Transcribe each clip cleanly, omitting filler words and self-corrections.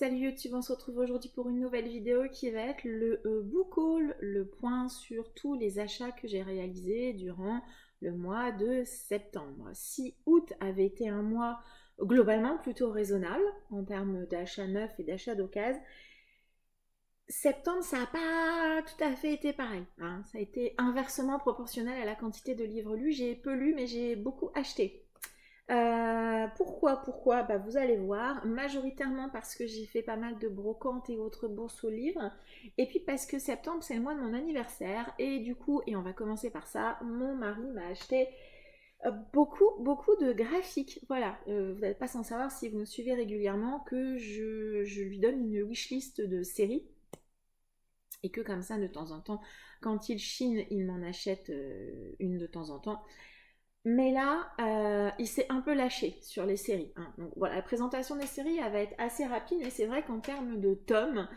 Salut YouTube, on se retrouve aujourd'hui pour une nouvelle vidéo qui va être le book haul, le point sur tous les achats que j'ai réalisés durant le mois de septembre. Si août avait été un mois globalement plutôt raisonnable en termes d'achats neufs et d'achats d'occasion, septembre ça n'a pas tout à fait été pareil, hein. Ça a été inversement proportionnel à la quantité de livres lus. J'ai peu lu mais j'ai beaucoup acheté. Pourquoi bah, vous allez voir, majoritairement parce que j'ai fait pas mal de brocantes et autres bourses aux livres, et puis parce que septembre c'est le mois de mon anniversaire, et du coup, et on va commencer par ça, mon mari m'a acheté beaucoup de graphiques. Voilà, vous n'êtes pas sans savoir si vous me suivez régulièrement que je lui donne une wishlist de séries, et que comme ça de temps en temps, quand il chine, il m'en achète une de temps en temps. Mais là, il s'est un peu lâché sur les séries, hein. Donc voilà, la présentation des séries, elle va être assez rapide, mais c'est vrai qu'en termes de tomes,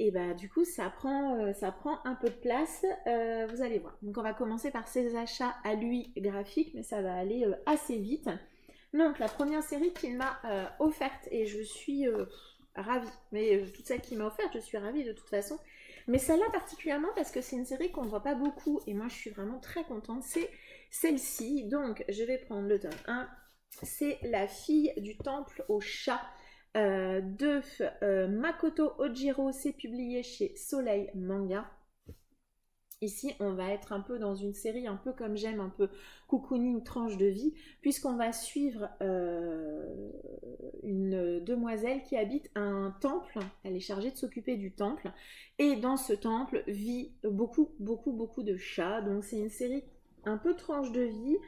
et bah du coup, ça prend un peu de place, vous allez voir. Donc on va commencer par ses achats à lui graphiques, mais ça va aller assez vite. Donc la première série qu'il m'a offerte, et je suis ravie, mais toutes celles qu'il m'a offertes, je suis ravie de toute façon. Mais celle-là particulièrement parce que c'est une série qu'on ne voit pas beaucoup, et moi je suis vraiment très contente, c'est celle-ci. Donc je vais prendre le tome 1, c'est La fille du temple au chat de Makoto Ojiro, c'est publié chez Soleil Manga. Ici, on va être un peu dans une série un peu comme j'aime, un peu cocooning, tranche de vie, puisqu'on va suivre une demoiselle qui habite un temple. Elle est chargée de s'occuper du temple, et dans ce temple vit beaucoup de chats. Donc c'est une série un peu tranche de vie,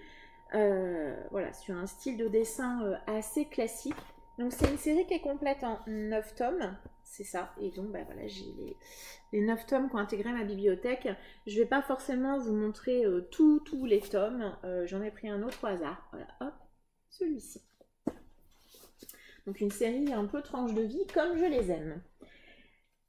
voilà, sur un style de dessin assez classique. Donc c'est une série qui est complète en 9 tomes, c'est ça. Et donc bah voilà, j'ai les 9 tomes qui ont intégré ma bibliothèque. Je ne vais pas forcément vous montrer tous les tomes, j'en ai pris un autre au hasard. Voilà, hop, celui-ci. Donc une série un peu tranche de vie comme je les aime.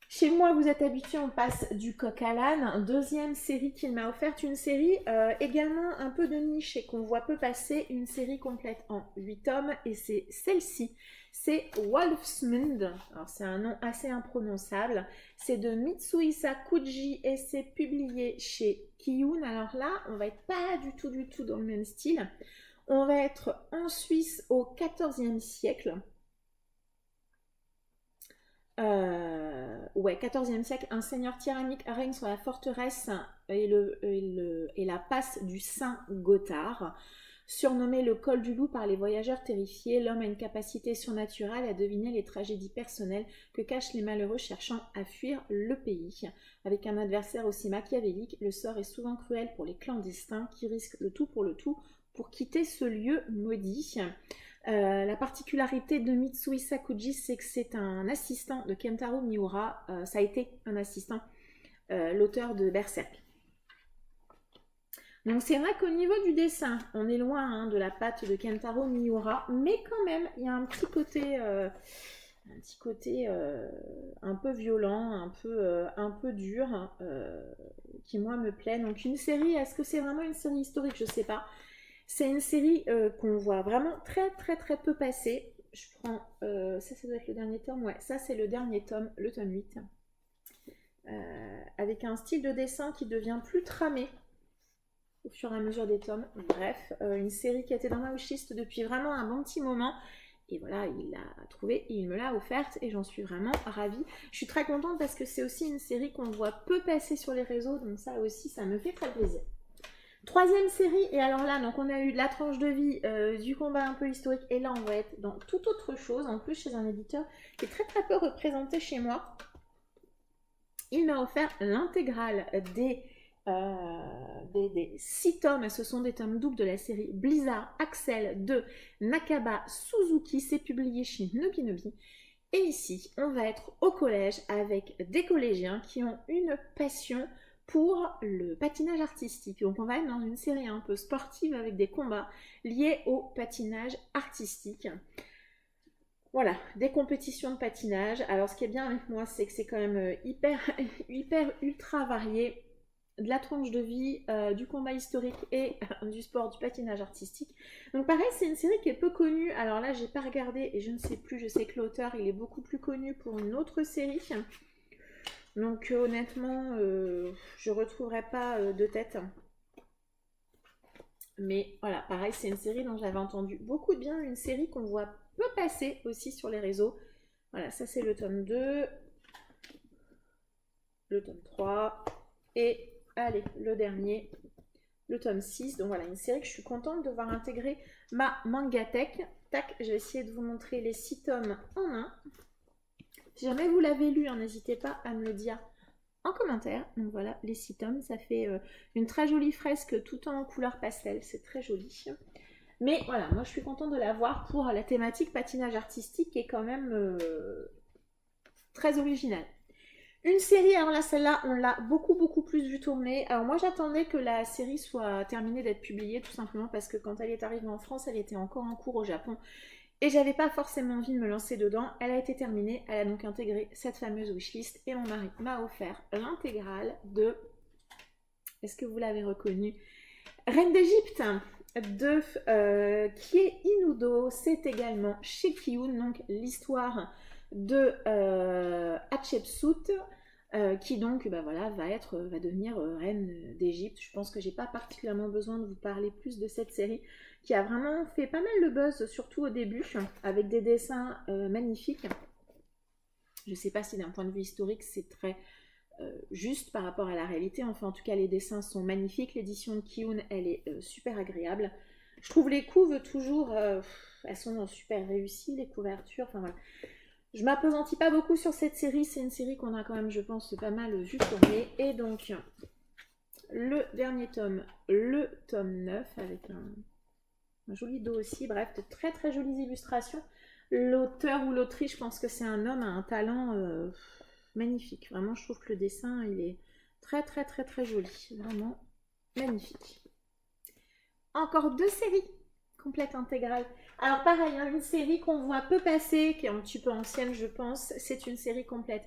Chez moi, vous êtes habitués, on passe du coq à l'âne. Deuxième série qu'il m'a offerte, une série également un peu de niche et qu'on voit peu passer, une série complète en 8 tomes, et c'est celle-ci. C'est Wolfsmund. Alors c'est un nom assez imprononçable. C'est de Mitsuhisa Kuji et c'est publié chez Kiyun. Alors là, on va être pas du tout dans le même style. On va être en Suisse au XIVe siècle. Ouais, XIVe siècle, un seigneur tyrannique règne sur la forteresse et la passe du Saint-Gothard. Surnommé le col du loup par les voyageurs terrifiés, l'homme a une capacité surnaturelle à deviner les tragédies personnelles que cachent les malheureux cherchant à fuir le pays. Avec un adversaire aussi machiavélique, le sort est souvent cruel pour les clandestins qui risquent le tout pour quitter ce lieu maudit. La particularité de Mitsui Sakuji, c'est que c'est un assistant de Kentaro Miura. Ça a été un assistant, l'auteur de Berserk. Donc c'est vrai qu'au niveau du dessin, on est loin de la patte de Kentaro Miura, mais quand même, il y a un petit côté un peu violent, un peu dur, qui moi me plaît. Donc une série, est-ce que c'est vraiment une série historique? Je sais pas. C'est une série qu'on voit vraiment très peu passer. Je prends, ça doit être le dernier tome, ouais, ça c'est le dernier tome, le tome 8. Avec un style de dessin qui devient plus tramé au fur et à mesure des tomes. Bref, une série qui était dans ma wishlist depuis vraiment un bon petit moment. Et voilà, il l'a trouvée et il me l'a offerte et j'en suis vraiment ravie. Je suis très contente parce que c'est aussi une série qu'on voit peu passer sur les réseaux, donc ça aussi, ça me fait très plaisir. Troisième série, et alors là, donc on a eu la tranche de vie, du combat un peu historique, et là on va être dans toute autre chose, en plus chez un éditeur qui est très peu représenté chez moi. Il m'a offert l'intégrale des 6 tomes, ce sont des tomes doubles de la série Blizzard Axel de Nakaba Suzuki, c'est publié chez Nobinobi. Et ici, on va être au collège avec des collégiens qui ont une passion pour le patinage artistique. Donc on va être dans une série un peu sportive avec des combats liés au patinage artistique. Voilà, des compétitions de patinage. Alors ce qui est bien avec moi, c'est que c'est quand même hyper ultra varié. de la tranche de vie, du combat historique et du sport, du patinage artistique. Donc pareil, c'est une série qui est peu connue. Alors là, j'ai pas regardé et je ne sais plus. Je sais que l'auteur, il est beaucoup plus connu pour une autre série. Donc honnêtement, je retrouverai pas de tête. Mais voilà, pareil, c'est une série dont j'avais entendu beaucoup de bien, une série qu'on voit peu passer aussi sur les réseaux. Voilà, ça c'est le tome 2, le tome 3, et allez, le dernier, le tome 6. Donc voilà, une série que je suis contente de voir intégrer ma Mangatech. Tac, je vais essayer de vous montrer les 6 tomes en un. Si jamais vous l'avez lu, n'hésitez pas à me le dire en commentaire. Donc voilà, les 6 tomes, ça fait une très jolie fresque tout en couleur pastel, c'est très joli. Mais voilà, moi je suis contente de la voir pour la thématique patinage artistique qui est quand même très originale. Une série, alors là, celle-là, on l'a beaucoup plus vu tourner. Alors moi, j'attendais que la série soit terminée d'être publiée, tout simplement parce que quand elle est arrivée en France, elle était encore en cours au Japon. Et j'avais pas forcément envie de me lancer dedans. Elle a été terminée, elle a donc intégré cette fameuse wishlist. Et mon mari m'a offert l'intégrale de... Est-ce que vous l'avez reconnu? Reine d'Égypte de Kie Inudo. C'est également chez Kiyun, donc l'histoire de Hatshepsut, qui donc voilà, va devenir reine d'Égypte. Je pense que j'ai pas particulièrement besoin de vous parler plus de cette série qui a vraiment fait pas mal de buzz, surtout au début, avec des dessins magnifiques. Je sais pas si d'un point de vue historique c'est très juste par rapport à la réalité. Enfin, en tout cas, les dessins sont magnifiques. L'édition de Kiyun, elle est super agréable. Je trouve les couves toujours, elles sont super réussies, les couvertures. Enfin voilà. Je m'appesantis pas beaucoup sur cette série. C'est une série qu'on a quand même, je pense, pas mal vu tourner. Et donc, le dernier tome, le tome 9, avec un joli dos aussi. Bref, de très jolies illustrations. L'auteur ou l'autrice, je pense que c'est un homme, a un talent magnifique. Vraiment, je trouve que le dessin, il est très joli. Vraiment magnifique. Encore 2 séries complètes intégrales. Alors pareil, une série qu'on voit peu passer, qui est un petit peu ancienne, je pense. C'est une série complète.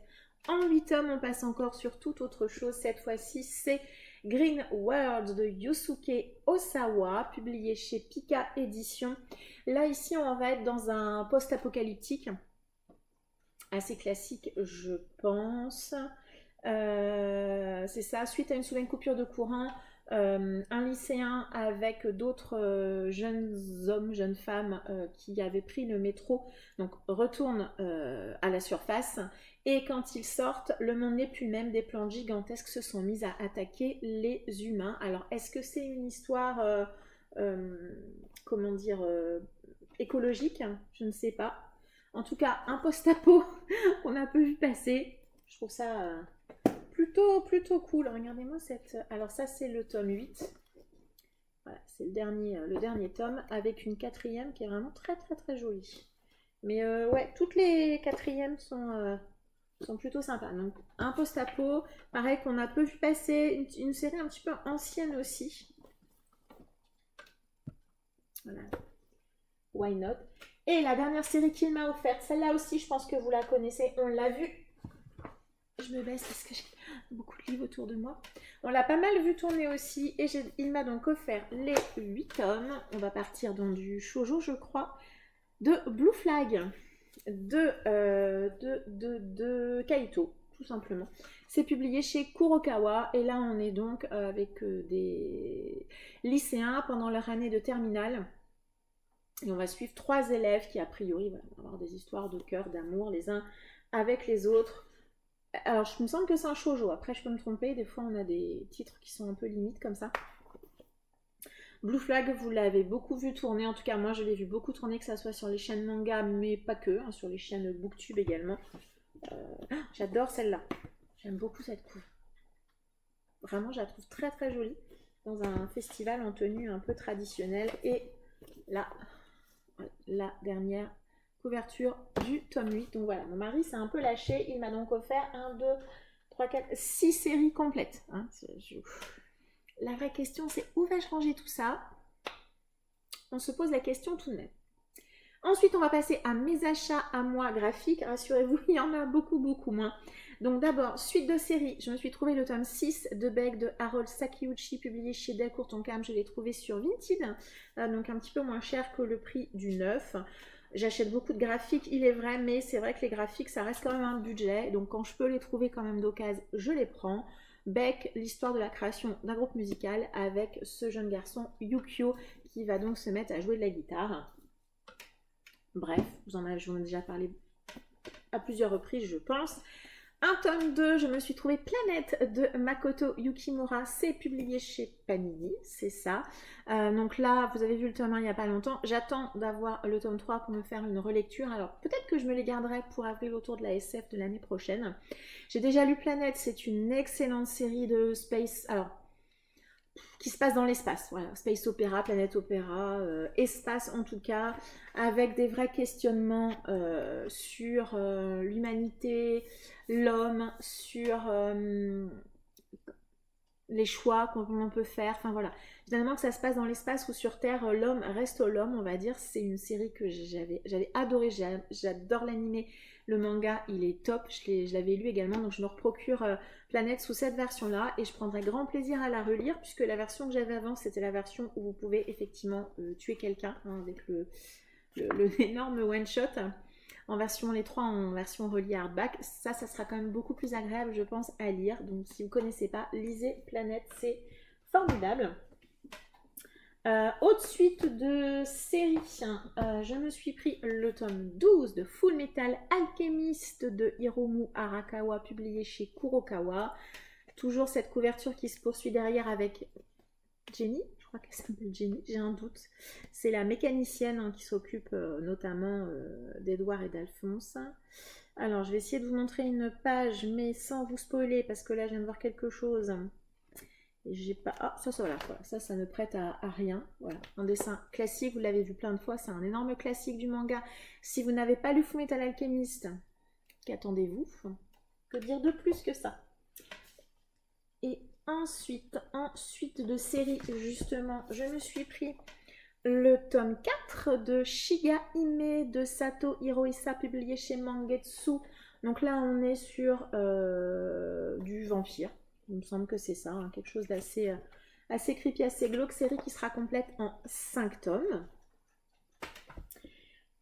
En 8 tomes, on passe encore sur toute autre chose. Cette fois-ci, c'est Green World de Yusuke Osawa, publié chez Pika Éditions. Là, ici, on va être dans un post-apocalyptique. Assez classique, je pense. C'est ça, suite à une soudaine coupure de courant, un lycéen avec d'autres jeunes hommes, jeunes femmes qui avaient pris le métro, donc retourne à la surface. Et quand ils sortent, le monde n'est plus le même, des plantes gigantesques se sont mises à attaquer les humains. Alors, est-ce que c'est une histoire, comment dire, écologique? Je ne sais pas. En tout cas, un post-apo qu'on a un peu vu passer. Je trouve ça plutôt cool. Regardez-moi cette... Alors ça, c'est le tome 8. Voilà, c'est le dernier tome avec une 4e qui est vraiment très jolie. Mais ouais, toutes les 4e sont plutôt sympas. Donc, un post-apo, pareil qu'on a peu vu passer. Une série un petit peu ancienne aussi. Voilà. Why not? Et la dernière série qu'il m'a offerte, celle-là aussi, je pense que vous la connaissez, on l'a vue. Je me baisse parce que j'ai beaucoup de livres autour de moi. On l'a pas mal vu tourner aussi et il m'a donc offert les 8 tomes. On va partir dans du shoujo, je crois, de Blue Flag, de Kaito, tout simplement. C'est publié chez Kurokawa et là on est donc avec des lycéens pendant leur année de terminale. Et on va suivre 3 élèves qui, a priori, vont avoir des histoires de cœur, d'amour, les uns avec les autres. Alors, je me semble que c'est un shoujo. Après, je peux me tromper. Des fois, on a des titres qui sont un peu limites comme ça. Blue Flag, vous l'avez beaucoup vu tourner. En tout cas, moi, je l'ai vu beaucoup tourner, que ça soit sur les chaînes manga, mais pas que, sur les chaînes Booktube également. J'adore celle-là. J'aime beaucoup cette couve. Vraiment, je la trouve très jolie. Dans un festival en tenue un peu traditionnelle. Et là... la dernière couverture du tome 8. Donc voilà, mon mari s'est un peu lâché. Il m'a donc offert 1, 2, 3, 4, 6 séries complètes. La vraie question, c'est où vais-je ranger tout ça? On se pose la question tout de même. Ensuite, on va passer à mes achats à moi graphiques. Rassurez-vous, il y en a beaucoup, beaucoup moins. Donc d'abord, suite de série, je me suis trouvé le tome 6 de Beck de Harold Sakeuchi, publié chez Delcourt Tonkam. Je l'ai trouvé sur Vinted, donc un petit peu moins cher que le prix du neuf. J'achète beaucoup de graphiques, il est vrai, mais c'est vrai que les graphiques, ça reste quand même un budget. Donc quand je peux les trouver quand même d'occasion, je les prends. Beck, l'histoire de la création d'un groupe musical avec ce jeune garçon Yukio qui va donc se mettre à jouer de la guitare. Bref, je vous en ai déjà parlé à plusieurs reprises, je pense. Un tome 2, je me suis trouvé Planète de Makoto Yukimura, c'est publié chez Panini, c'est ça. Donc là, vous avez vu le tome 1 il n'y a pas longtemps, j'attends d'avoir le tome 3 pour me faire une relecture, alors peut-être que je me les garderai pour avril autour de la SF de l'année prochaine. J'ai déjà lu Planète, c'est une excellente série de space, alors qui se passe dans l'espace, voilà, space opéra, planète opéra, espace en tout cas, avec des vrais questionnements sur l'humanité, l'homme, sur les choix qu'on peut faire, enfin voilà. Finalement que ça se passe dans l'espace ou sur Terre, l'homme reste l'homme, on va dire. C'est une série que j'avais adoré, j'adore l'animé, le manga, il est top, je l'avais lu également, donc je me reprocure Planète sous cette version-là et je prendrai grand plaisir à la relire puisque la version que j'avais avant, c'était la version où vous pouvez effectivement tuer quelqu'un avec l'énorme one-shot. En version, les trois en version reliée hardback, ça sera quand même beaucoup plus agréable, je pense, à lire. Donc, si vous ne connaissez pas, lisez Planète, c'est formidable. Autre suite de série, je me suis pris le tome 12 de Full Metal Alchemist de Hiromu Arakawa, publié chez Kurokawa. Toujours cette couverture qui se poursuit derrière avec Jenny, je crois qu'elle s'appelle Jenny, j'ai un doute. C'est la mécanicienne qui s'occupe notamment d'Edouard et d'Alphonse. Alors, je vais essayer de vous montrer une page, mais sans vous spoiler, parce que là, je viens de voir quelque chose. Et j'ai pas... Ah, voilà. Ça ne prête à rien. Voilà, un dessin classique, vous l'avez vu plein de fois, c'est un énorme classique du manga. Si vous n'avez pas lu Fullmetal Alchemist, qu'attendez-vous? Que dire de plus que ça? Et ensuite, en suite de série, justement, je me suis pris le tome 4 de Shiga Hime de Sato Hirohisa, publié chez Mangetsu. Donc là, on est sur du vampire. Il me semble que c'est ça, quelque chose d'assez assez creepy, assez glauque. Série qui sera complète en 5 tomes.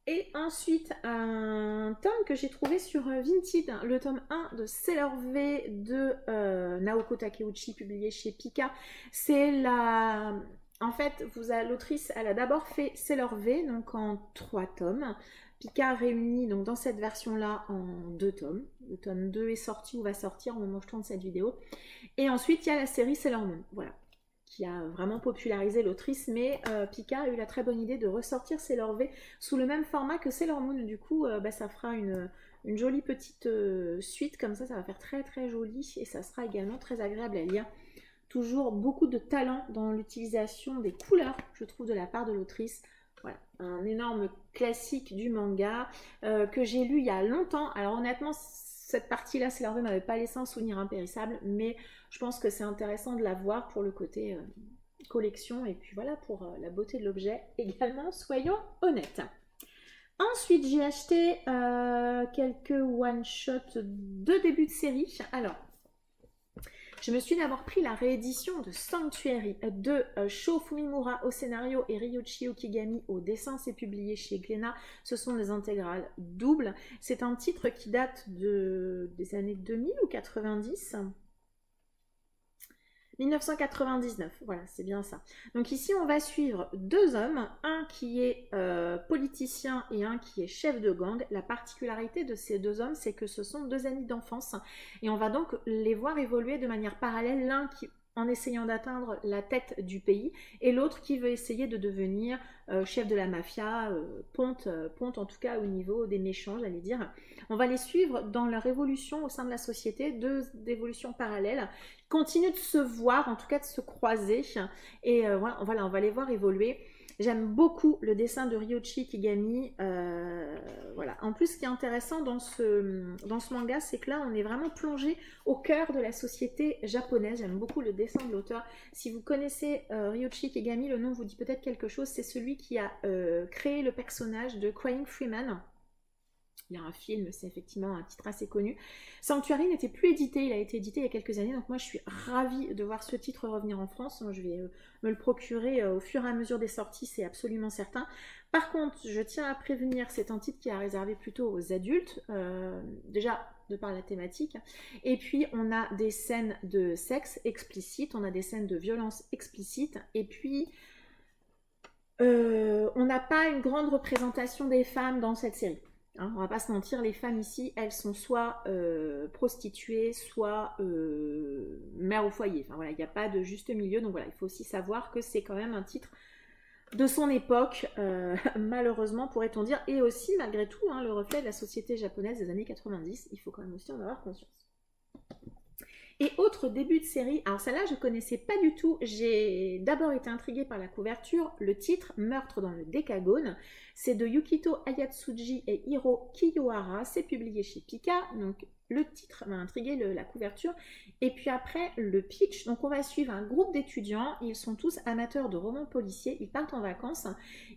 Et ensuite, un tome que j'ai trouvé sur Vinted, le tome 1 de Sailor V de Naoko Takeuchi, publié chez Pika. C'est la... En fait, l'autrice, elle a d'abord fait Sailor V, donc en 3 tomes. Pika réunit donc dans cette version-là en 2 tomes. Le tome 2 est sorti ou va sortir au moment où je tourne cette vidéo. Et ensuite, il y a la série Sailor Moon, voilà, qui a vraiment popularisé l'autrice, mais Pika a eu la très bonne idée de ressortir Sailor V sous le même format que Sailor Moon. Du coup, ça fera une jolie petite suite, comme ça va faire très très joli, et ça sera également très agréable à lire. Toujours beaucoup de talent dans l'utilisation des couleurs, je trouve, de la part de l'autrice. Voilà, un énorme classique du manga que j'ai lu il y a longtemps. Alors honnêtement, cette partie-là, Sailor V m'avait pas laissé un souvenir impérissable, mais je pense que c'est intéressant de la voir pour le côté collection et puis voilà, pour la beauté de l'objet également, soyons honnêtes. Ensuite, j'ai acheté quelques one-shots de début de série. Alors, je me suis d'abord pris la réédition de Sanctuary de Sho Fumimura au scénario et Ryuichi Okigami au dessin. C'est publié chez Glénat. Ce sont des intégrales doubles. C'est un titre qui date des années 2000 ou 90 1999, voilà, c'est bien ça. Donc ici, on va suivre 2 hommes, un qui est politicien et un qui est chef de gang. La particularité de ces 2 hommes, c'est que ce sont 2 amis d'enfance et on va donc les voir évoluer de manière parallèle, l'un qui en essayant d'atteindre la tête du pays et l'autre qui veut essayer de devenir chef de la mafia, ponte en tout cas au niveau des méchants, j'allais dire. On va les suivre dans leur évolution au sein de la société, 2 évolutions parallèles, continuent de se voir, en tout cas de se croiser, et voilà, on va les voir évoluer. J'aime beaucoup le dessin de Ryoichi Kigami. Voilà. En plus, ce qui est intéressant dans ce manga, c'est que là, on est vraiment plongé au cœur de la société japonaise. J'aime beaucoup le dessin de l'auteur. Si vous connaissez Ryoichi Kigami, le nom vous dit peut-être quelque chose. C'est celui qui a créé le personnage de Crying Freeman. Il y a un film, c'est effectivement un titre assez connu. Sanctuary n'était plus édité, il a été édité il y a quelques années, donc moi je suis ravie de voir ce titre revenir en France. Moi, je vais me le procurer au fur et à mesure des sorties, c'est absolument certain. Par contre, je tiens à prévenir, c'est un titre qui est réservé plutôt aux adultes, déjà de par la thématique, et puis on a des scènes de sexe explicites, on a des scènes de violence explicites, et puis on n'a pas une grande représentation des femmes dans cette série. Hein, on va pas se mentir, les femmes ici, elles sont soit prostituées, soit mères au foyer. Enfin voilà, il n'y a pas de juste milieu. Donc voilà, il faut aussi savoir que c'est quand même un titre de son époque, malheureusement pourrait-on dire, et aussi malgré tout, hein, le reflet de la société japonaise des années 90. Il faut quand même aussi en avoir conscience. Et autre début de série, alors celle-là je ne connaissais pas du tout, j'ai d'abord été intriguée par la couverture, le titre Meurtre dans le Décagone, c'est de Yukito Ayatsuji et Hiro Kiyohara, c'est publié chez Pika, donc le titre m'a intrigué, la couverture, et puis après le pitch, donc on va suivre un groupe d'étudiants, ils sont tous amateurs de romans policiers, ils partent en vacances,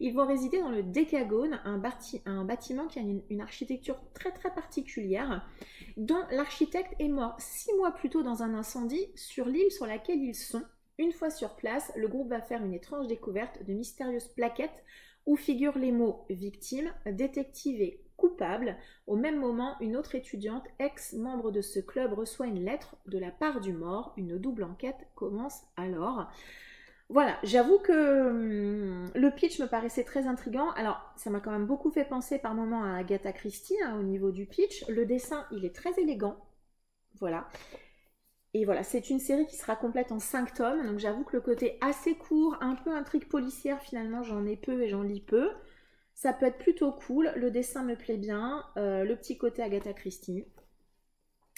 ils vont résider dans le Décagone, un bâtiment qui a une architecture très très particulière, dont l'architecte est mort 6 mois plus tôt dans un incendie sur l'île sur laquelle ils sont. Une fois sur place, le groupe va faire une étrange découverte de mystérieuses plaquettes où figurent les mots victime, détective et coupable. Au même moment, une autre étudiante, ex-membre de ce club, reçoit une lettre de la part du mort. Une double enquête commence alors. Voilà, j'avoue que le pitch me paraissait très intriguant. Alors, ça m'a quand même beaucoup fait penser par moments à Agatha Christie, hein, au niveau du pitch. Le dessin, il est très élégant. Voilà. Et voilà, c'est une série qui sera complète en 5 tomes. Donc j'avoue que le côté assez court, un peu intrigue policière, finalement, j'en ai peu et j'en lis peu. Ça peut être plutôt cool. Le dessin me plaît bien. Le petit côté Agatha Christie.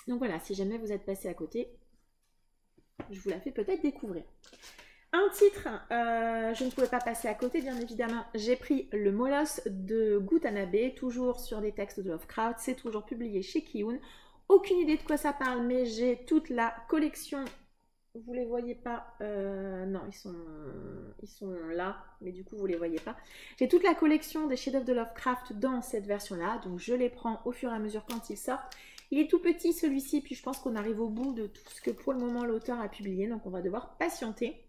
Donc voilà, si jamais vous êtes passé à côté, je vous la fais peut-être découvrir. Un titre, je ne pouvais pas passer à côté, bien évidemment. J'ai pris Le Molosse de Gutanabe, toujours sur des textes de Lovecraft. C'est toujours publié chez Kiun. Aucune idée de quoi ça parle, mais j'ai toute la collection. Vous les voyez pas, non, ils sont là, mais du coup vous les voyez pas. J'ai toute la collection des chefs-d'œuvre de Lovecraft dans cette version-là, donc je les prends au fur et à mesure quand ils sortent. Il est tout petit celui-ci, puis je pense qu'on arrive au bout de tout ce que pour le moment l'auteur a publié, donc on va devoir patienter.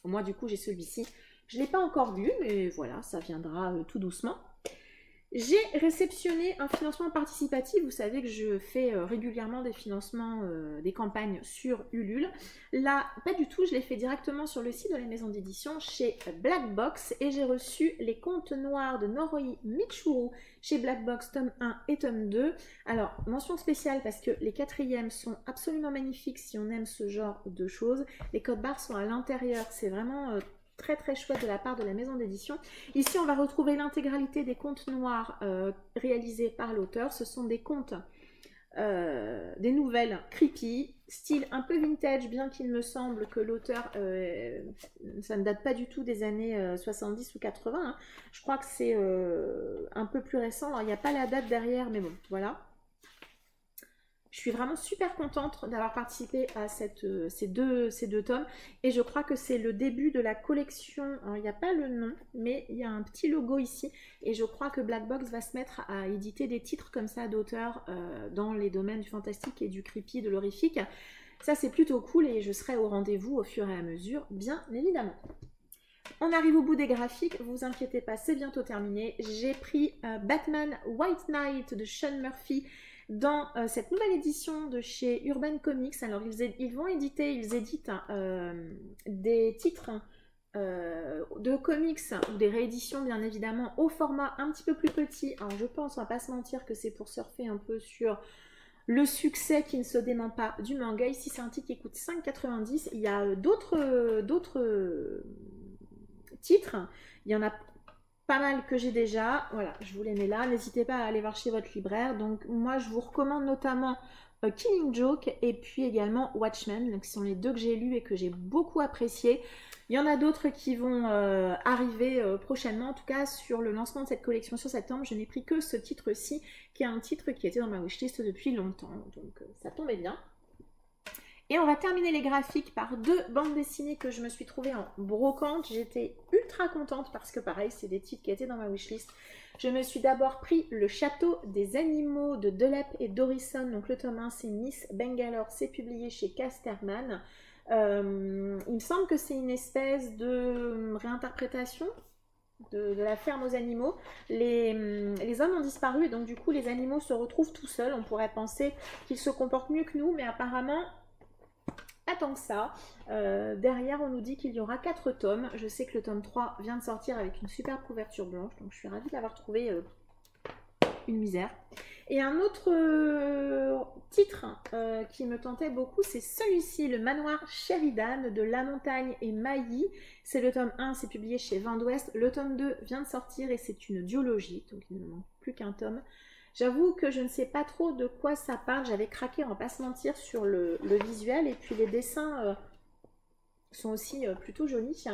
Moi du coup j'ai celui-ci, je ne l'ai pas encore lu, mais voilà, ça viendra tout doucement. J'ai réceptionné un financement participatif. Vous savez que je fais régulièrement des financements, des campagnes sur Ulule. Là, pas du tout, je l'ai fait directement sur le site de la maison d'édition chez Black Box et j'ai reçu les contes noirs de Noroi Michuru chez Black Box tome 1 et tome 2. Alors, mention spéciale parce que les quatrièmes sont absolument magnifiques si on aime ce genre de choses. Les codes barres sont à l'intérieur, c'est vraiment très très chouette de la part de la maison d'édition. Ici on va retrouver l'intégralité des contes noirs réalisés par l'auteur. Ce sont des contes, des nouvelles creepy, style un peu vintage, bien qu'il me semble que l'auteur, ça ne date pas du tout des années 70 ou 80. Hein. Je crois que c'est un peu plus récent. Alors il n'y a pas la date derrière, mais bon, voilà. Je suis vraiment super contente d'avoir participé à ces deux tomes et je crois que c'est le début de la collection. Alors, il n'y a pas le nom, mais il y a un petit logo ici et je crois que Black Box va se mettre à éditer des titres comme ça d'auteurs dans les domaines du fantastique et du creepy, de l'horrifique. Ça c'est plutôt cool et je serai au rendez-vous au fur et à mesure, bien évidemment. On arrive au bout des graphiques, vous inquiétez pas, c'est bientôt terminé. J'ai pris Batman White Knight de Sean Murphy dans cette nouvelle édition de chez Urban Comics. Alors ils éditent des titres de comics ou des rééditions bien évidemment au format un petit peu plus petit. Alors je pense, on va pas se mentir, que c'est pour surfer un peu sur le succès qui ne se dément pas du manga. Ici c'est un titre qui coûte 5,90. Il y a d'autres titres, il y en a pas mal que j'ai déjà. Voilà, je vous les mets là. N'hésitez pas à aller voir chez votre libraire. Donc moi, je vous recommande notamment Killing Joke et puis également Watchmen. Donc ce sont les deux que j'ai lus et que j'ai beaucoup appréciés. Il y en a d'autres qui vont arriver prochainement. En tout cas, sur le lancement de cette collection sur septembre, je n'ai pris que ce titre-ci, qui est un titre qui était dans ma wishlist depuis longtemps. Donc ça tombait bien. Et on va terminer les graphiques par deux bandes dessinées que je me suis trouvée en brocante. J'étais ultra contente parce que pareil, c'est des titres qui étaient dans ma wishlist. Je me suis d'abord pris Le Château des Animaux de Delep et Dorison. Donc le tome 1, c'est Miss Bangalore. C'est publié chez Casterman. Il me semble que c'est une espèce de réinterprétation de la ferme aux animaux. Les hommes ont disparu et donc du coup les animaux se retrouvent tout seuls. On pourrait penser qu'ils se comportent mieux que nous, mais apparemment... pas tant que ça. Derrière, on nous dit qu'il y aura 4 tomes. Je sais que le tome 3 vient de sortir avec une superbe couverture blanche, donc je suis ravie d'avoir trouvé une misère. Et un autre titre qui me tentait beaucoup, c'est celui-ci, Le Manoir Sheridan de La Montagne et Mailly. C'est le tome 1, c'est publié chez Vent d'Ouest. Le tome 2 vient de sortir et c'est une duologie, donc il ne manque plus qu'un tome. J'avoue que je ne sais pas trop de quoi ça parle. J'avais craqué, on va pas se mentir, sur le visuel. Et puis les dessins sont aussi plutôt jolis.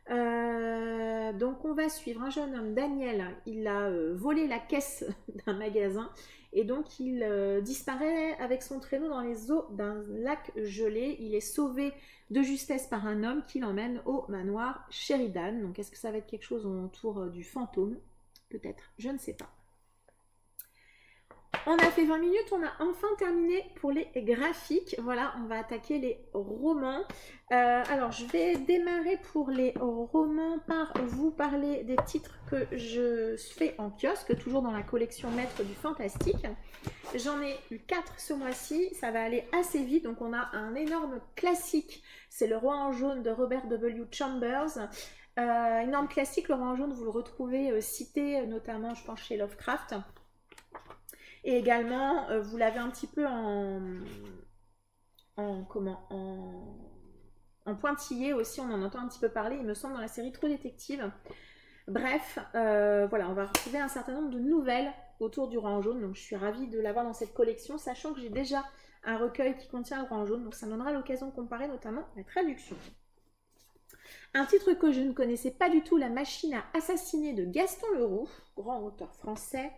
Donc on va suivre un jeune homme, Daniel. Il a volé la caisse d'un magasin. Et donc il disparaît avec son traîneau dans les eaux d'un lac gelé. Il est sauvé de justesse par un homme qui l'emmène au manoir Sheridan. Donc est-ce que ça va être quelque chose autour du fantôme? Peut-être, je ne sais pas. On a fait 20 minutes, on a enfin terminé pour les graphiques. Voilà, on va attaquer les romans. Alors, je vais démarrer pour les romans par vous parler des titres que je fais en kiosque, toujours dans la collection Maître du Fantastique. J'en ai eu 4 ce mois-ci, ça va aller assez vite. Donc, on a un énorme classique, c'est Le Roi en jaune de Robert W. Chambers. Énorme classique, Le Roi en jaune, vous le retrouvez cité notamment, je pense, chez Lovecraft. Et également, vous l'avez un petit peu en pointillé aussi, on en entend un petit peu parler, il me semble, dans la série True Detective. Bref, voilà, on va retrouver un certain nombre de nouvelles autour du Roi en jaune, donc je suis ravie de l'avoir dans cette collection, sachant que j'ai déjà un recueil qui contient le Roi en jaune, donc ça me donnera l'occasion de comparer notamment la traduction. Un titre que je ne connaissais pas du tout, La Machine à assassiner de Gaston Leroux, grand auteur français.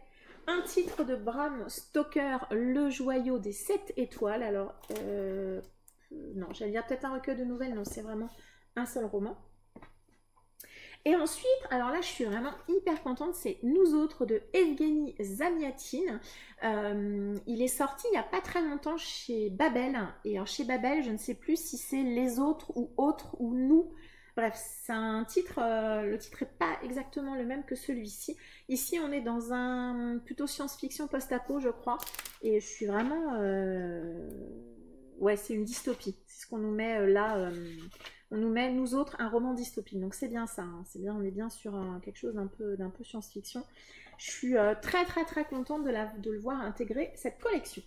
Un titre de Bram Stoker, Le Joyau des 7 étoiles. Alors, non, j'allais dire peut-être un recueil de nouvelles, non, c'est vraiment un seul roman. Et ensuite, alors là, je suis vraiment hyper contente, c'est Nous autres de Evgeny Zamyatin. Il est sorti il n'y a pas très longtemps chez Babel. Et alors, chez Babel, je ne sais plus si c'est Les autres ou Autres ou Nous. Bref, c'est un titre, le titre n'est pas exactement le même que celui-ci. Ici, on est dans un plutôt science-fiction post-apo, je crois. Et je suis vraiment... Ouais, c'est une dystopie. C'est ce qu'on nous met là. On nous met, nous autres, un roman dystopique. Donc c'est bien ça. Hein. C'est bien, on est bien sur quelque chose d'un peu science-fiction. Je suis très très très contente de le voir intégrer cette collection.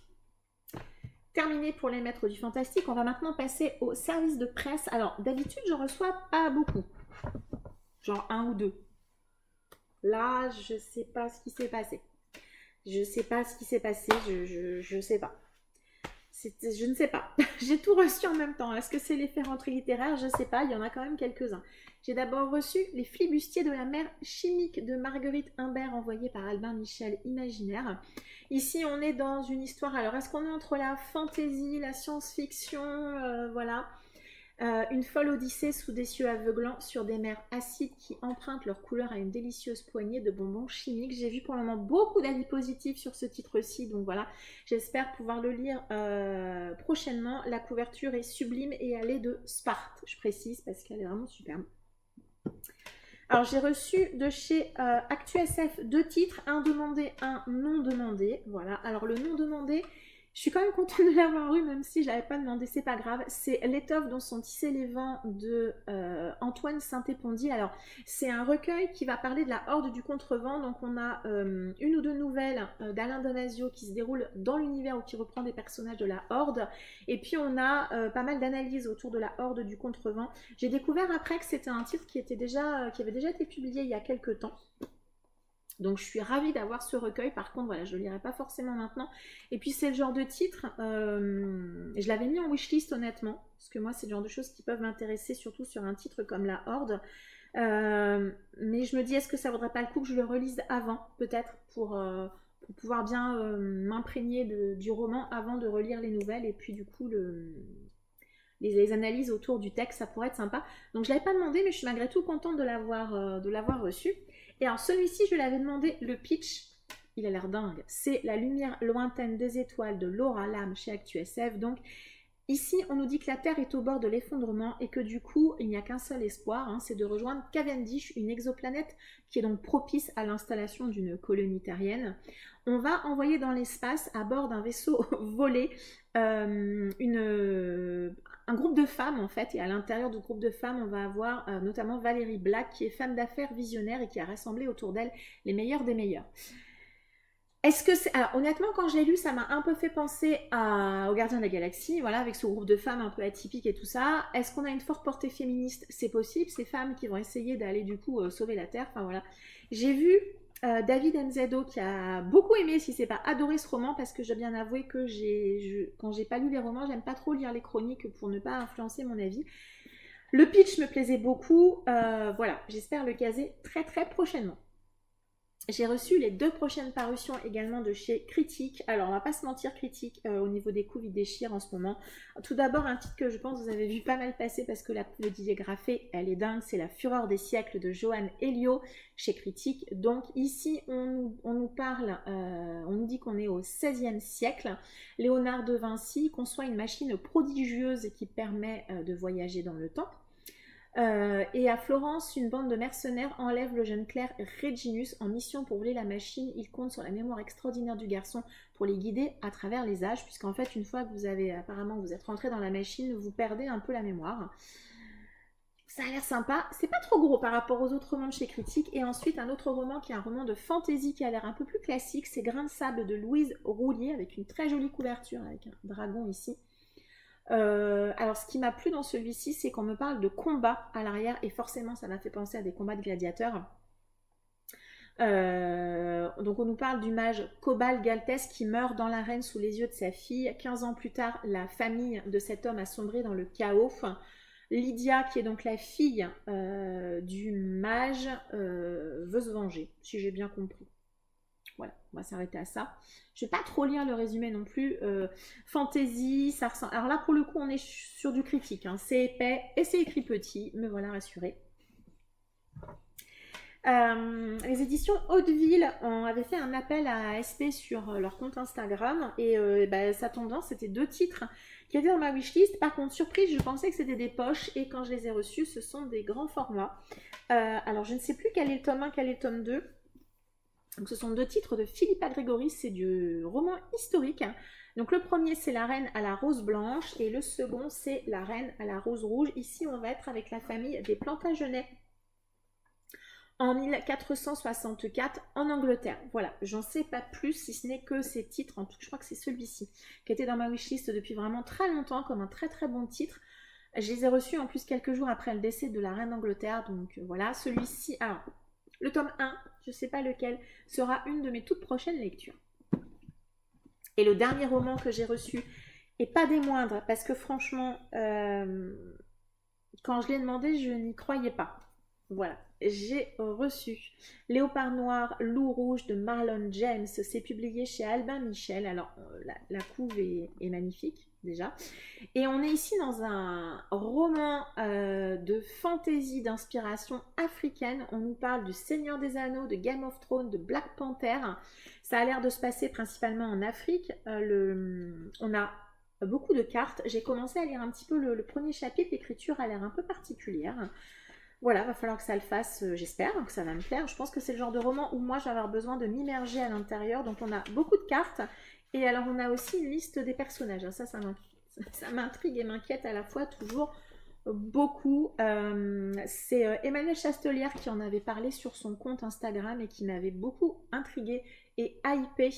Terminé pour les maîtres du fantastique, on va maintenant passer au service de presse. Alors, d'habitude, je reçois pas beaucoup. Genre 1 ou 2. Là, je sais pas ce qui s'est passé. Je sais pas ce qui s'est passé, je sais pas. Je ne sais pas. J'ai tout reçu en même temps. Est-ce que c'est l'effet rentrée littéraire? Je sais pas, il y en a quand même quelques-uns. J'ai d'abord reçu Les flibustiers de la mer chimique de Marguerite Imbert, envoyé par Albin Michel Imaginaire. Ici, on est dans une histoire. Alors, est-ce qu'on est entre la fantaisie, la science-fiction, voilà. Une folle odyssée sous des cieux aveuglants sur des mers acides qui empruntent leur couleur à une délicieuse poignée de bonbons chimiques. J'ai vu pour le moment beaucoup d'avis positifs sur ce titre-ci, donc voilà, j'espère pouvoir le lire prochainement. La couverture est sublime et elle est de Sparte, je précise, parce qu'elle est vraiment superbe. Alors j'ai reçu de chez ActuSF 2 titres, un demandé, un non demandé. Voilà, alors le non demandé, Je suis quand même contente de l'avoir eu, même si je l'avais pas demandé, c'est pas grave. C'est L'étoffe dont sont tissés les vents de Antoine Saint-Épondy. Alors, c'est un recueil qui va parler de la Horde du Contrevent. Donc, on a une ou deux nouvelles d'Alain Damasio qui se déroulent dans l'univers ou qui reprend des personnages de la Horde. Et puis, on a pas mal d'analyses autour de la Horde du Contrevent. J'ai découvert après que c'était un titre qui avait déjà été publié il y a quelques temps. Donc je suis ravie d'avoir ce recueil. Par contre, voilà, je ne le lirai pas forcément maintenant. Et puis c'est le genre de titre, je l'avais mis en wishlist honnêtement, parce que moi c'est le genre de choses qui peuvent m'intéresser, surtout sur un titre comme La Horde. Mais je me dis, est-ce que ça vaudrait pas le coup que je le relise avant, peut-être, pour pouvoir bien m'imprégner du roman avant de relire les nouvelles. Et puis du coup, les analyses autour du texte, ça pourrait être sympa. Donc je ne l'avais pas demandé, mais je suis malgré tout contente de l'avoir reçu. Et alors celui-ci, je l'avais demandé, le pitch, il a l'air dingue. C'est La lumière lointaine des étoiles de Laura Lam chez ActuSF. Donc ici, on nous dit que la Terre est au bord de l'effondrement et que du coup, il n'y a qu'un seul espoir, hein, c'est de rejoindre Cavendish, une exoplanète qui est donc propice à l'installation d'une colonie terrienne. On va envoyer dans l'espace, à bord d'un vaisseau volé, un groupe de femmes en fait, et à l'intérieur du groupe de femmes, on va avoir notamment Valérie Black, qui est femme d'affaires visionnaire et qui a rassemblé autour d'elle les meilleurs des meilleurs. Est-ce que c'est... Alors, honnêtement, quand je l'ai lu, ça m'a un peu fait penser aux Gardiens de la Galaxie, voilà, avec ce groupe de femmes un peu atypiques et tout ça. Est-ce qu'on a une forte portée féministe? C'est possible, ces femmes qui vont essayer d'aller du coup sauver la Terre, enfin voilà. J'ai vu David Mzedo qui a beaucoup aimé, si c'est pas adoré ce roman, parce que je dois bien avouer que quand j'ai pas lu les romans, j'aime pas trop lire les chroniques pour ne pas influencer mon avis. Le pitch me plaisait beaucoup, voilà, j'espère le caser très très prochainement. J'ai reçu les 2 prochaines parutions également de chez Critique. Alors, on va pas se mentir, Critique, au niveau des coups, il déchire en ce moment. Tout d'abord, un titre que je pense que vous avez vu pas mal passer parce que la couve de Didier Graffé, elle est dingue. C'est La fureur des siècles de Johan Elio chez Critique. Donc, ici, on nous parle, on nous dit qu'on est au XVIe siècle. Léonard de Vinci conçoit une machine prodigieuse qui permet de voyager dans le temps. Et à Florence, une bande de mercenaires enlève le jeune clerc Reginus en mission pour voler la machine. Il compte sur la mémoire extraordinaire du garçon pour les guider à travers les âges, puisqu'en fait, une fois que vous êtes rentré dans la machine, vous perdez un peu la mémoire. Ça a l'air sympa, c'est pas trop gros par rapport aux autres romans de chez Critique. Et ensuite, un autre roman qui est un roman de fantasy qui a l'air un peu plus classique, c'est Grain de sable de Louise Roulier, avec une très jolie couverture, avec un dragon ici. Alors ce qui m'a plu dans celui-ci, c'est qu'on me parle de combat à l'arrière, et forcément ça m'a fait penser à des combats de gladiateurs. Donc on nous parle du mage Cobal Galtès qui meurt dans l'arène sous les yeux de sa fille. 15 ans plus tard, la famille de cet homme a sombré dans le chaos. Lydia, qui est donc la fille du mage, veut se venger, si j'ai bien compris. Voilà, on va s'arrêter à ça. Je ne vais pas trop lire le résumé non plus. Fantasy, ça ressemble... Alors là, pour le coup, on est sur du critique. Hein. C'est épais et c'est écrit petit, me voilà rassurée. Les éditions Hauteville avaient fait un appel à ASP sur leur compte Instagram. Et ça tombe bien, c'était 2 titres qui étaient dans ma wishlist. Par contre, surprise, je pensais que c'était des poches. Et quand je les ai reçus, ce sont des grands formats. Alors, je ne sais plus quel est le tome 1, quel est le tome 2. Donc ce sont 2 titres de Philippa Grégory, c'est du roman historique. Donc le premier c'est La reine à la rose blanche et le second c'est La reine à la rose rouge. Ici on va être avec la famille des Plantagenets en 1464 en Angleterre. Voilà, j'en sais pas plus si ce n'est que ces titres, en tout je crois que c'est celui-ci qui était dans ma wishlist depuis vraiment très longtemps comme un très très bon titre. Je les ai reçus en plus quelques jours après le décès de la reine d'Angleterre, donc voilà, celui-ci, alors le tome 1, je ne sais pas lequel, sera une de mes toutes prochaines lectures. Et le dernier roman que j'ai reçu, et pas des moindres, parce que franchement, quand je l'ai demandé, je n'y croyais pas. Voilà, j'ai reçu Léopard noir, loup rouge de Marlon James. C'est publié chez Albin Michel. Alors, la couve est magnifique, déjà. Et on est ici dans un roman de fantasy d'inspiration africaine. On nous parle du Seigneur des Anneaux, de Game of Thrones, de Black Panther. Ça a l'air de se passer principalement en Afrique. On a beaucoup de cartes. J'ai commencé à lire un petit peu le premier chapitre. L'écriture a l'air un peu particulière. Voilà, va falloir que ça le fasse, j'espère que ça va me plaire. Je pense que c'est le genre de roman où moi je vais avoir besoin de m'immerger à l'intérieur. Donc on a beaucoup de cartes Et alors, on a aussi une liste des personnages. Ça m'intrigue et m'inquiète à la fois toujours beaucoup. C'est Emmanuel Chastelière qui en avait parlé sur son compte Instagram et qui m'avait beaucoup intriguée et hypée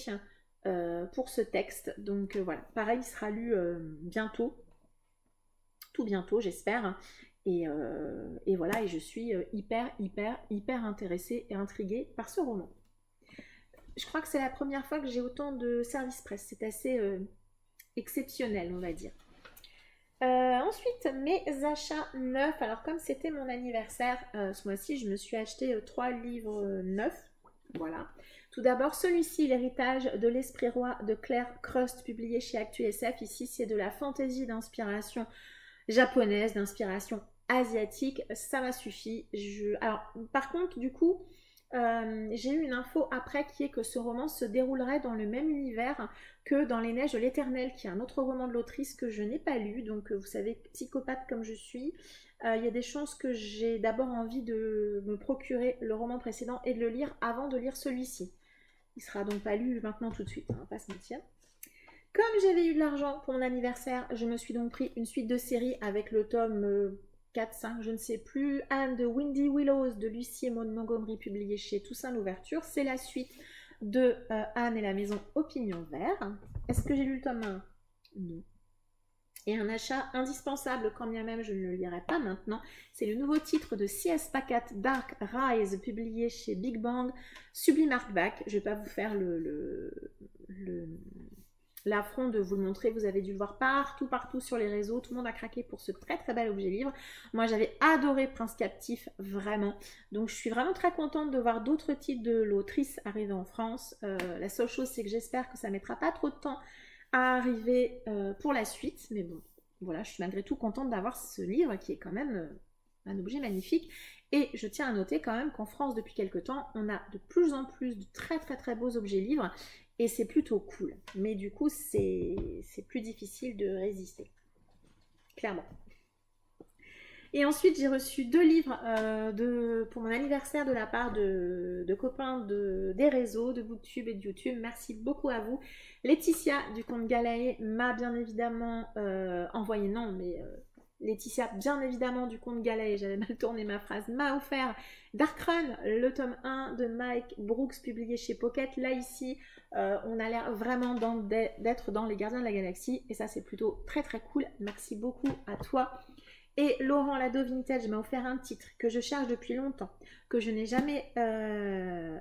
pour ce texte. Donc voilà, pareil, il sera lu bientôt, tout bientôt, j'espère. Et voilà, et je suis hyper intéressée et intriguée par ce roman. Je crois que c'est la première fois que j'ai autant de service presse. C'est assez exceptionnel, on va dire. Ensuite, mes achats neufs. Alors, comme c'était mon anniversaire ce mois-ci, je me suis acheté 3 livres neufs. Voilà. Tout d'abord, celui-ci, L'héritage de l'esprit roi de Claire Crust, publié chez ActuSF. Ici, c'est de la fantaisie d'inspiration japonaise, d'inspiration asiatique. Ça m'a suffi. Alors, par contre, du coup, j'ai eu une info après qui est que ce roman se déroulerait dans le même univers que dans Les Neiges de l'Éternel, qui est un autre roman de l'autrice que je n'ai pas lu. Donc vous savez, psychopathe comme je suis, il y a des chances que j'ai d'abord envie de me procurer le roman précédent et de le lire avant de lire celui-ci. Il sera donc pas lu maintenant tout de suite, on va pas se mentir. Comme j'avais eu de l'argent pour mon anniversaire, je me suis donc pris une suite de séries avec le tome 4, 5, je ne sais plus, Anne de Windy Willows de Lucie et Maud Montgomery, publié chez Toussaint Louverture. C'est la suite de Anne et la maison au pignon vert. Est-ce que j'ai lu le tome 1? Non. Et un achat indispensable, quand bien même je ne le lirai pas maintenant, c'est le nouveau titre de C.S. Pacat, Dark Rise, publié chez Big Bang, sublime hardback. Je ne vais pas vous faire l'affront de vous le montrer, vous avez dû le voir partout sur les réseaux, tout le monde a craqué pour ce très bel objet livre. Moi j'avais adoré Prince Captif, vraiment, donc je suis vraiment très contente de voir d'autres titres de l'autrice arriver en France. La seule chose c'est que j'espère que ça mettra pas trop de temps à arriver pour la suite, mais bon, voilà, je suis malgré tout contente d'avoir ce livre qui est quand même un objet magnifique. Et je tiens à noter quand même qu'en France depuis quelques temps, on a de plus en plus de très beaux objets livres. Et c'est plutôt cool. Mais du coup, c'est plus difficile de résister. Clairement. Et ensuite, j'ai reçu 2 livres pour mon anniversaire de la part de copains des réseaux, de Booktube et de YouTube. Merci beaucoup à vous. Laetitia du compte Galae m'a bien évidemment envoyé, non, mais Laetitia, bien évidemment, du compte Galae, j'avais mal tourné ma phrase, m'a offert Dark Run, le tome 1 de Mike Brooks, publié chez Pocket. Là, ici, on a l'air vraiment d'être dans Les Gardiens de la Galaxie, et ça, c'est plutôt très cool. Merci beaucoup à toi. Et Laurent Lado Vintage m'a offert un titre que je cherche depuis longtemps, que je n'ai jamais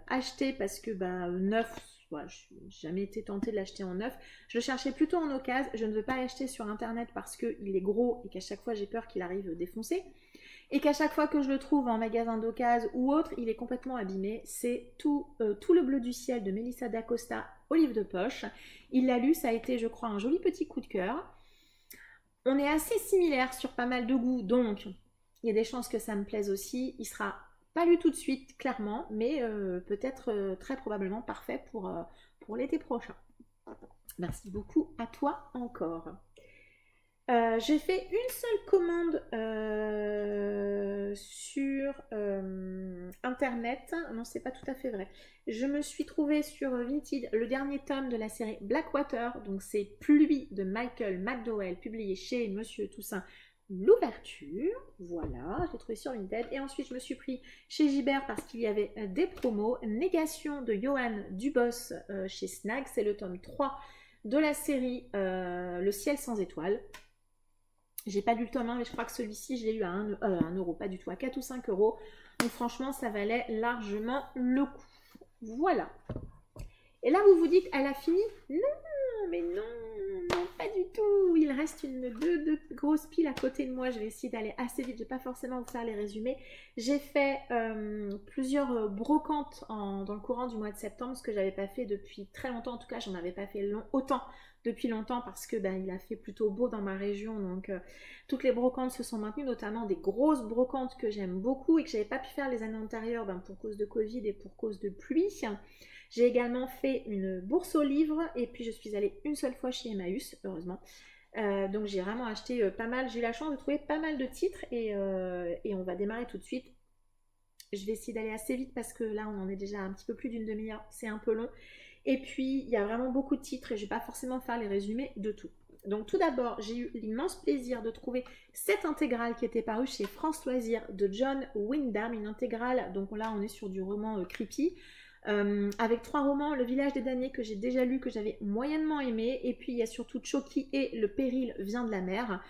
acheté parce que neuf, voilà, je n'ai jamais été tentée de l'acheter en neuf. Je le cherchais plutôt en occasion. Je ne veux pas l'acheter sur internet parce qu'il est gros et qu'à chaque fois j'ai peur qu'il arrive défoncé. Et qu'à chaque fois que je le trouve en magasin d'occasion ou autre, il est complètement abîmé. C'est tout le bleu du ciel de Melissa d'Acosta au livre de poche. Il l'a lu, ça a été, je crois, un joli petit coup de cœur. On est assez similaires sur pas mal de goûts, donc il y a des chances que ça me plaise aussi. Il sera pas lu tout de suite, clairement, mais peut-être très probablement parfait pour l'été prochain. Merci beaucoup à toi encore. J'ai fait une seule commande sur internet. Non, c'est pas tout à fait vrai. Je me suis trouvée sur Vinted le dernier tome de la série Blackwater. Donc c'est Pluie de Michael McDowell, publié chez Monsieur Toussaint Louverture. Voilà, je l'ai trouvé sur Vinted. Et ensuite je me suis pris chez Gibert parce qu'il y avait des promos. Négation de Johan Dubos chez Snag. C'est le tome 3 de la série Le ciel sans étoiles. J'ai pas lu le tome 1, mais je crois que celui-ci, je l'ai eu à 1 euro, pas du tout, à 4 ou 5 euros. Donc franchement, ça valait largement le coup. Voilà. Et là, vous vous dites, elle a fini? Non, mais non, pas du tout. Il reste deux grosses piles à côté de moi. Je vais essayer d'aller assez vite. Je vais pas forcément vous faire les résumés. J'ai fait plusieurs brocantes dans le courant du mois de septembre, ce que j'avais pas fait depuis très longtemps. En tout cas, j'en avais pas fait autant depuis longtemps parce que il a fait plutôt beau dans ma région. Donc, toutes les brocantes se sont maintenues, notamment des grosses brocantes que j'aime beaucoup et que j'avais pas pu faire les années antérieures pour cause de Covid et pour cause de pluie. J'ai également fait une bourse aux livres et puis je suis allée une seule fois chez Emmaüs, heureusement. Donc j'ai vraiment acheté pas mal, j'ai eu la chance de trouver pas mal de titres et on va démarrer tout de suite. Je vais essayer d'aller assez vite parce que là on en est déjà un petit peu plus d'une demi-heure, c'est un peu long. Et puis, il y a vraiment beaucoup de titres et je ne vais pas forcément faire les résumés de tout. Donc tout d'abord, j'ai eu l'immense plaisir de trouver cette intégrale qui était parue chez France Loisirs de John Wyndham, une intégrale, donc là on est sur du roman creepy, avec 3 romans, Le Village des damnés que j'ai déjà lu, que j'avais moyennement aimé, et puis il y a surtout Chucky et Le péril vient de la mer.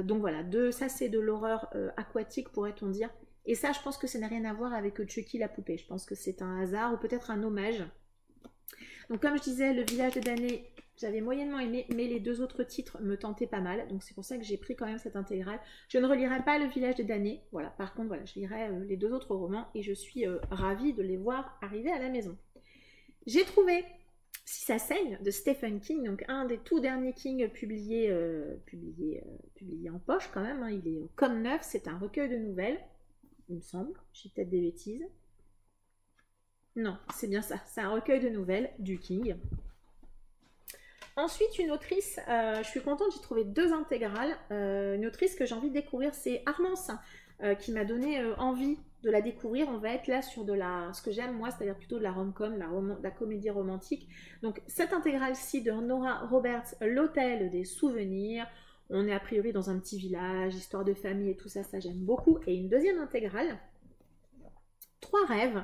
Donc voilà, ça c'est de l'horreur aquatique pourrait-on dire. Et ça je pense que ça n'a rien à voir avec Chucky la poupée, je pense que c'est un hasard ou peut-être un hommage. Donc comme je disais, Le Village des damnés, j'avais moyennement aimé, mais les 2 autres titres me tentaient pas mal. Donc c'est pour ça que j'ai pris quand même cette intégrale. Je ne relirai pas Le Village des damnés. Voilà, par contre, voilà, je lirai les 2 autres romans et je suis ravie de les voir arriver à la maison. J'ai trouvé Si ça saigne de Stephen King, donc un des tout derniers King publiés en poche quand même. Hein. Il est comme neuf, c'est un recueil de nouvelles, il me semble. J'ai peut-être des bêtises. Non, c'est bien ça. C'est un recueil de nouvelles du King. Ensuite, une autrice, je suis contente, j'ai trouvé 2 intégrales. Une autrice que j'ai envie de découvrir, c'est Armance, qui m'a donné envie de la découvrir. On va être là sur ce que j'aime moi, c'est-à-dire plutôt de la rom-com, la comédie romantique. Donc cette intégrale-ci de Nora Roberts, L'Hôtel des souvenirs. On est a priori dans un petit village, histoire de famille et tout ça, ça j'aime beaucoup. Et une deuxième intégrale, 3 rêves.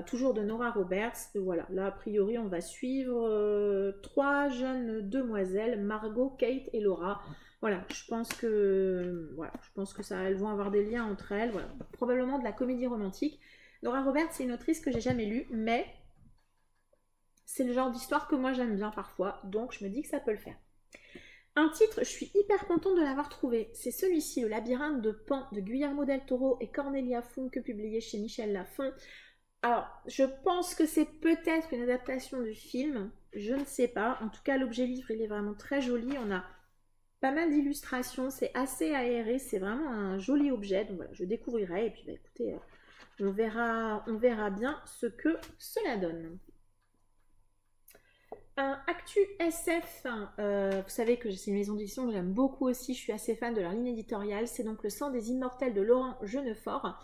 Toujours de Nora Roberts. Voilà, là a priori on va suivre 3 jeunes demoiselles, Margot, Kate et Laura. Voilà, je pense que ça, elles vont avoir des liens entre elles. Voilà, probablement de la comédie romantique. Nora Roberts, c'est une autrice que j'ai jamais lue, mais c'est le genre d'histoire que moi j'aime bien parfois, donc je me dis que ça peut le faire. Un titre, je suis hyper contente de l'avoir trouvé. C'est celui-ci, Le labyrinthe de Pan de Guillermo del Toro et Cornelia Funke, publié chez Michel Lafon. Alors, je pense que c'est peut-être une adaptation du film, je ne sais pas. En tout cas, l'objet livre, il est vraiment très joli. On a pas mal d'illustrations, c'est assez aéré, c'est vraiment un joli objet. Donc voilà, je découvrirai et puis bah, écoutez, on verra bien ce que cela donne. Un Actu SF, vous savez que c'est une maison d'édition que j'aime beaucoup aussi, je suis assez fan de leur ligne éditoriale. C'est donc Le sang des immortels de Laurent Genefort.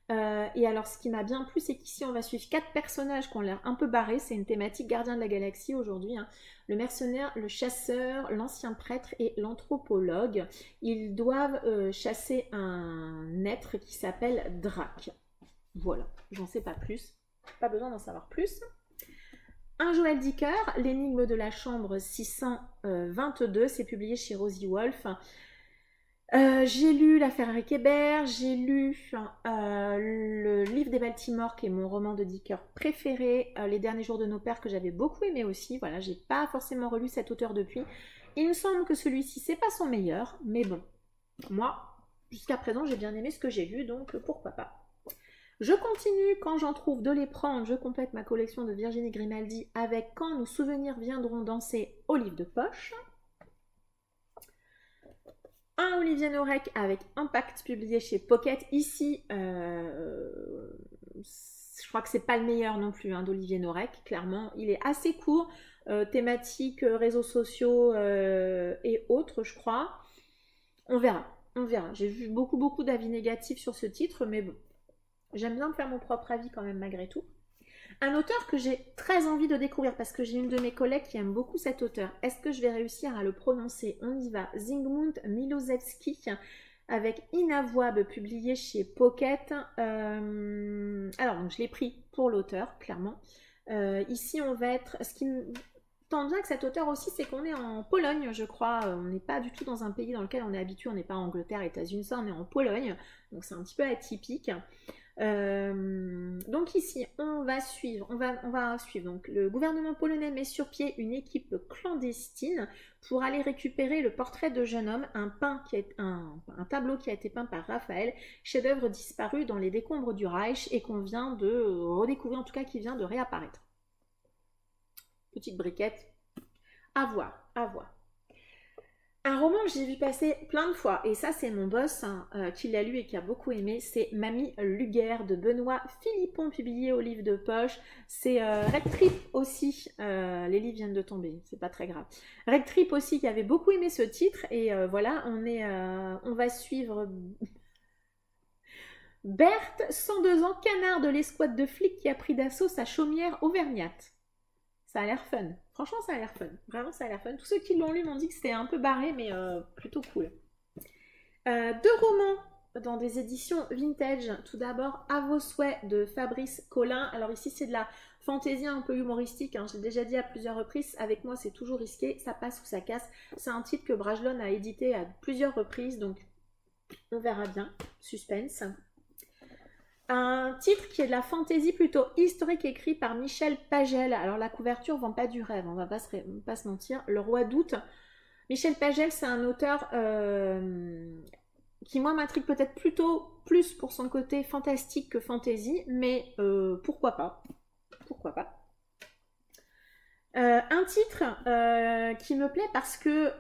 Et alors ce qui m'a bien plu, c'est qu'ici on va suivre 4 personnages qui ont l'air un peu barrés. C'est une thématique gardien de la galaxie aujourd'hui, hein. Le mercenaire, le chasseur, l'ancien prêtre et l'anthropologue. Ils doivent chasser un être qui s'appelle Drac. Voilà, j'en sais pas plus, pas besoin d'en savoir plus. Un Joël Dicker, L'énigme de la chambre 622, c'est publié chez Rosie Wolf. J'ai lu L'affaire Rick Hébert, j'ai lu le livre des Baltimore qui est mon roman de Dicker préféré, Les derniers jours de nos pères que j'avais beaucoup aimé aussi. Voilà, j'ai pas forcément relu cet auteur depuis. Il me semble que celui-ci c'est pas son meilleur, mais bon, moi jusqu'à présent j'ai bien aimé ce que j'ai lu, donc pourquoi pas. Je continue, quand j'en trouve de les prendre, je complète ma collection de Virginie Grimaldi avec Quand nos souvenirs viendront danser au livre de poche. Un Olivier Norek avec Impact publié chez Pocket. Ici, je crois que c'est pas le meilleur non plus hein, d'Olivier Norek, clairement. Il est assez court, thématique réseaux sociaux et autres, je crois. On verra. J'ai vu beaucoup d'avis négatifs sur ce titre, mais bon, j'aime bien me faire mon propre avis quand même malgré tout. Un auteur que j'ai très envie de découvrir parce que j'ai une de mes collègues qui aime beaucoup cet auteur. Est-ce que je vais réussir à le prononcer? On y va. Zygmunt Milosevski avec Inavouable publié chez Pocket. Alors, donc, je l'ai pris pour l'auteur, clairement. Ici, on va être... Ce qui me tend bien que cet auteur aussi, c'est qu'on est en Pologne, je crois. On n'est pas du tout dans un pays dans lequel on est habitué. On n'est pas en Angleterre, États-Unis, ça, on est en Pologne. Donc, c'est un petit peu atypique. Donc ici on va suivre donc le gouvernement polonais met sur pied une équipe clandestine pour aller récupérer le portrait de jeune homme, un tableau qui a été peint par Raphaël, chef-d'œuvre disparu dans les décombres du Reich et qu'on vient de redécouvrir, en tout cas qui vient de réapparaître. Petite briquette, à voir. Un roman que j'ai vu passer plein de fois, et ça c'est mon boss qui l'a lu et qui a beaucoup aimé, c'est Mamie Luguerre de Benoît Philippon, publié au livre de poche. C'est Red Trip aussi, les livres viennent de tomber, c'est pas très grave. Red Trip aussi qui avait beaucoup aimé ce titre, et voilà, on va suivre Berthe, 102 ans, canard de l'escouade de flics qui a pris d'assaut sa chaumière auvergnate. Ça a l'air fun. Franchement, ça a l'air fun. Vraiment, ça a l'air fun. Tous ceux qui l'ont lu m'ont dit que c'était un peu barré, mais plutôt cool. Deux romans dans des éditions vintage. Tout d'abord, À vos souhaits de Fabrice Collin. Alors ici, c'est de la fantaisie un peu humoristique. Hein. Je l'ai déjà dit à plusieurs reprises. Avec moi, c'est toujours risqué. Ça passe ou ça casse. C'est un titre que Brajlon a édité à plusieurs reprises. Donc, on verra bien. Suspense. Un titre qui est de la fantaisie plutôt historique écrit par Michel Pagel. Alors la couverture vend pas du rêve, on va pas se mentir. Le Roi d'août. Michel Pagel, c'est un auteur qui moi m'intrigue peut-être plutôt plus pour son côté fantastique que fantaisie, mais pourquoi pas. Pourquoi pas. Un titre qui me plaît parce que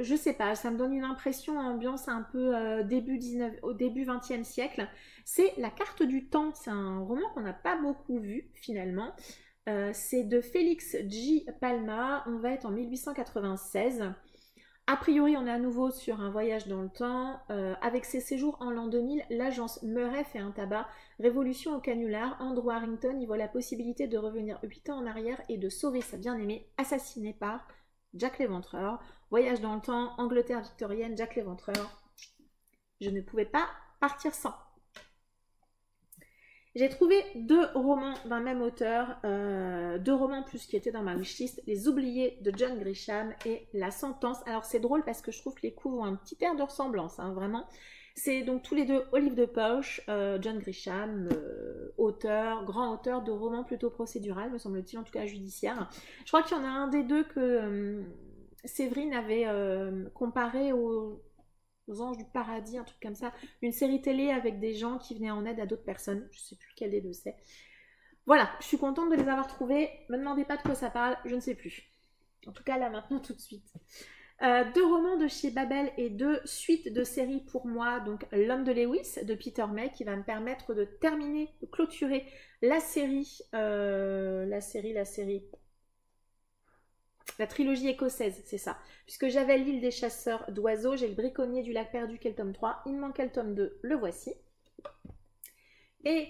je sais pas, ça me donne une impression, ambiance un peu au début 20e siècle. C'est La carte du temps. C'est un roman qu'on n'a pas beaucoup vu finalement. C'est de Félix J. Palma. On va être en 1896. A priori, on est à nouveau sur un voyage dans le temps. Avec ses séjours en l'an 2000, l'agence Murray fait un tabac. Révolution au canular. Andrew Harrington y voit la possibilité de revenir 8 ans en arrière et de sauver sa bien-aimée, assassinée par Jack l'Éventreur. Voyage dans le temps, Angleterre victorienne, Jack l'Éventreur. Je ne pouvais pas partir sans. J'ai trouvé deux romans d'un même auteur, deux romans plus qui étaient dans ma wishlist, Les Oubliés de John Grisham et La Sentence. Alors c'est drôle parce que je trouve que les coups ont un petit air de ressemblance, hein, vraiment. C'est donc tous les deux Olive de poche, John Grisham, grand auteur de romans plutôt procédural, me semble-t-il, en tout cas judiciaire. Je crois qu'il y en a un des deux que Séverine avait comparé aux Anges du Paradis, un truc comme ça, une série télé avec des gens qui venaient en aide à d'autres personnes. Je sais plus lequel des deux c'est. Voilà, je suis contente de les avoir trouvés. Me demandez pas de quoi ça parle, je ne sais plus. En tout cas là maintenant tout de suite. Deux romans de chez Babel et deux suites de séries pour moi. Donc L'Homme de Lewis de Peter May qui va me permettre de terminer, de clôturer la série. La trilogie écossaise, c'est ça. Puisque j'avais L'île des chasseurs d'oiseaux, j'ai Le Briconnier du lac perdu qui est le tome 3. Il me manquait le tome 2, le voici. Et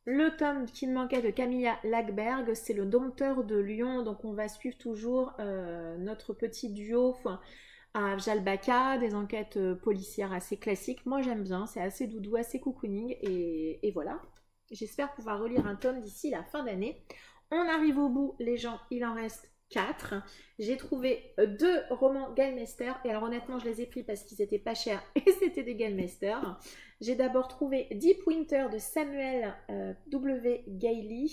le tome qui me manquait de Camilla Lackberg, c'est Le Dompteur de Lion. Donc on va suivre toujours notre petit duo à Jalbaka, des enquêtes policières assez classiques. Moi j'aime bien, c'est assez doudou, assez cocooning. Et voilà. J'espère pouvoir relire un tome d'ici la fin d'année. On arrive au bout, les gens, il en reste 4. J'ai trouvé deux romans Gallmeister et alors honnêtement je les ai pris parce qu'ils étaient pas chers et c'était des Gallmeister. J'ai d'abord trouvé Deep Winter de Samuel W. Gailey.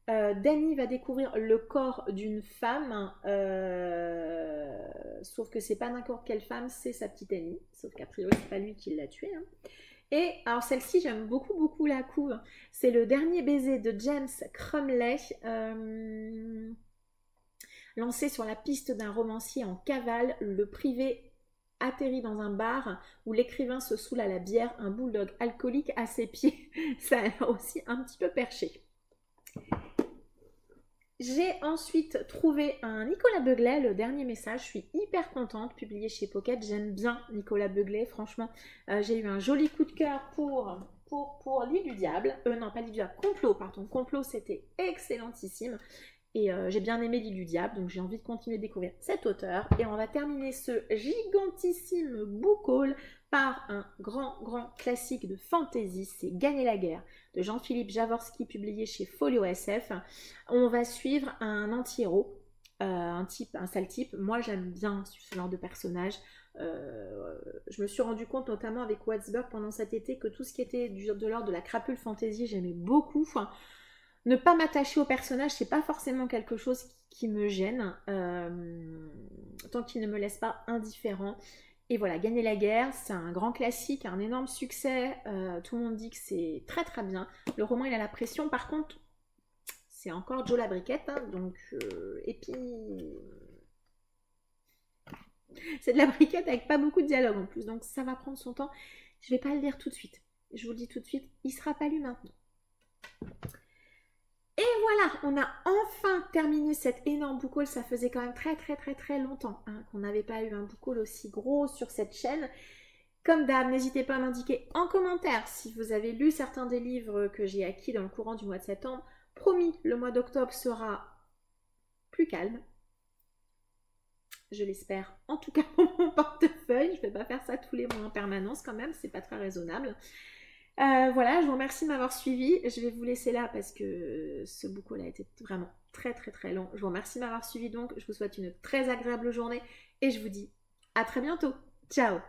Danny va découvrir le corps d'une femme, sauf que c'est pas n'importe quelle femme, c'est sa petite amie, sauf qu'a priori c'est pas lui qui l'a tuée. Hein. Et alors celle-ci j'aime beaucoup la couve, c'est Le Dernier baiser de James Crumley. Lancé sur la piste d'un romancier en cavale, le privé atterrit dans un bar où l'écrivain se saoule à la bière, un bulldog alcoolique à ses pieds. Ça a l'air aussi un petit peu perché. J'ai ensuite trouvé un Nicolas Beuglet, Le Dernier message. Je suis hyper contente, publié chez Pocket. J'aime bien Nicolas Beuglet, franchement. J'ai eu un joli coup de cœur pour L'île du diable. Non, pas L'île du diable, Complot, pardon. Complot, c'était excellentissime. Et j'ai bien aimé L'île du diable, donc j'ai envie de continuer de découvrir cet auteur. Et on va terminer ce gigantissime book haul par un grand classique de fantasy, c'est Gagner la guerre de Jean-Philippe Jaworski, publié chez Folio SF. On va suivre un anti-héros, un sale type. Moi j'aime bien ce genre de personnage. Je me suis rendu compte notamment avec Wadsburg pendant cet été que tout ce qui était de l'ordre de la crapule fantasy j'aimais beaucoup. Ne pas m'attacher au personnage, c'est pas forcément quelque chose qui me gêne, tant qu'il ne me laisse pas indifférent. Et voilà, Gagner la guerre, c'est un grand classique, un énorme succès. Tout le monde dit que c'est très bien. Le roman, il a la pression. Par contre, c'est encore Joe la briquette, hein, donc et puis c'est de la briquette avec pas beaucoup de dialogue en plus, donc ça va prendre son temps. Je vais pas le lire tout de suite. Je vous le dis tout de suite, il sera pas lu maintenant. Et voilà, on a enfin terminé cette énorme book haul. Ça faisait quand même très longtemps qu'on n'avait pas eu un book haul aussi gros sur cette chaîne. Comme d'hab, n'hésitez pas à m'indiquer en commentaire si vous avez lu certains des livres que j'ai acquis dans le courant du mois de septembre. Promis, le mois d'octobre sera plus calme. Je l'espère, en tout cas pour mon portefeuille. Je ne vais pas faire ça tous les mois en permanence quand même, c'est pas très raisonnable. Voilà, je vous remercie de m'avoir suivi. Je vais vous laisser là parce que ce book-haul a été vraiment très très très long. Je vous remercie de m'avoir suivi donc. Je vous souhaite une très agréable journée et je vous dis à très bientôt. Ciao!